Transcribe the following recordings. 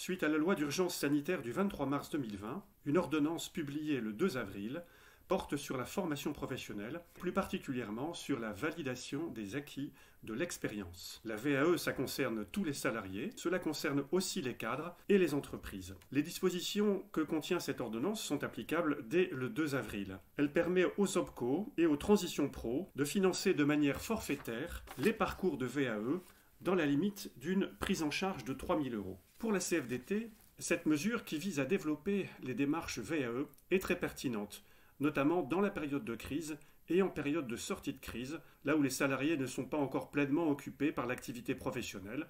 Suite à la loi d'urgence sanitaire du 23 mars 2020, une ordonnance publiée le 2 avril porte sur la formation professionnelle, plus particulièrement sur la validation des acquis de l'expérience. La VAE, ça concerne tous les salariés, cela concerne aussi les cadres et les entreprises. Les dispositions que contient cette ordonnance sont applicables dès le 2 avril. Elle permet aux OPCO et aux transitions pro de financer de manière forfaitaire les parcours de VAE dans la limite d'une prise en charge de 3 000 €. Pour la CFDT, cette mesure qui vise à développer les démarches VAE est très pertinente, notamment dans la période de crise et en période de sortie de crise, là où les salariés ne sont pas encore pleinement occupés par l'activité professionnelle,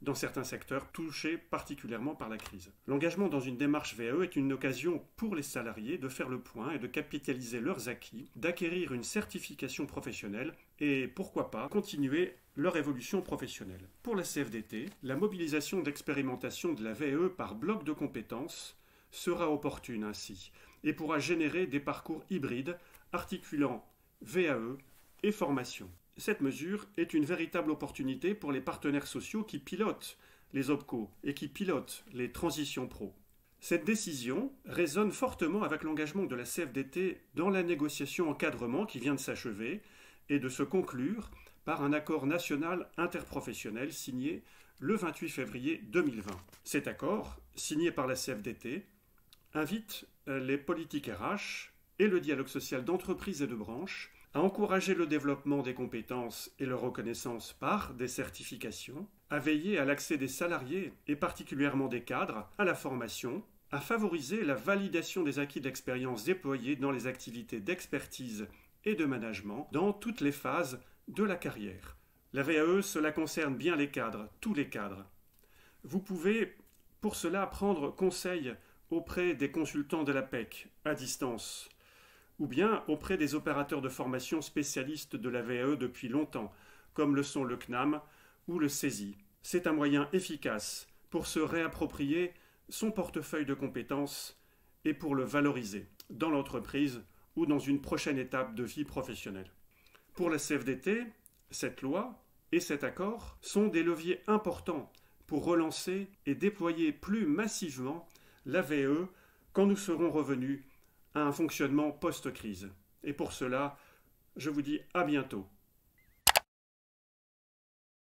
dans certains secteurs touchés particulièrement par la crise. L'engagement dans une démarche VAE est une occasion pour les salariés de faire le point et de capitaliser leurs acquis, d'acquérir une certification professionnelle et, pourquoi pas, continuer leur évolution professionnelle. Pour la CFDT, la mobilisation d'expérimentation de la VAE par bloc de compétences sera opportune ainsi et pourra générer des parcours hybrides articulant VAE et formation. Cette mesure est une véritable opportunité pour les partenaires sociaux qui pilotent les OPCO et qui pilotent les transitions pro. Cette décision résonne fortement avec l'engagement de la CFDT dans la négociation encadrement qui vient de s'achever et de se conclure par un accord national interprofessionnel signé le 28 février 2020. Cet accord, signé par la CFDT, invite les politiques RH et le dialogue social d'entreprise et de branche à encourager le développement des compétences et leur reconnaissance par des certifications, à veiller à l'accès des salariés et particulièrement des cadres à la formation, à favoriser la validation des acquis d'expérience déployés dans les activités d'expertise et de management dans toutes les phases de la carrière. La VAE, cela concerne bien les cadres, tous les cadres. Vous pouvez pour cela prendre conseil auprès des consultants de la PEC à distance, ou bien auprès des opérateurs de formation spécialistes de la VAE depuis longtemps, comme le sont le CNAM ou le CESI. C'est un moyen efficace pour se réapproprier son portefeuille de compétences et pour le valoriser dans l'entreprise ou dans une prochaine étape de vie professionnelle. Pour la CFDT, cette loi et cet accord sont des leviers importants pour relancer et déployer plus massivement la VAE quand nous serons revenus à un fonctionnement post-crise. Et pour cela, je vous dis à bientôt.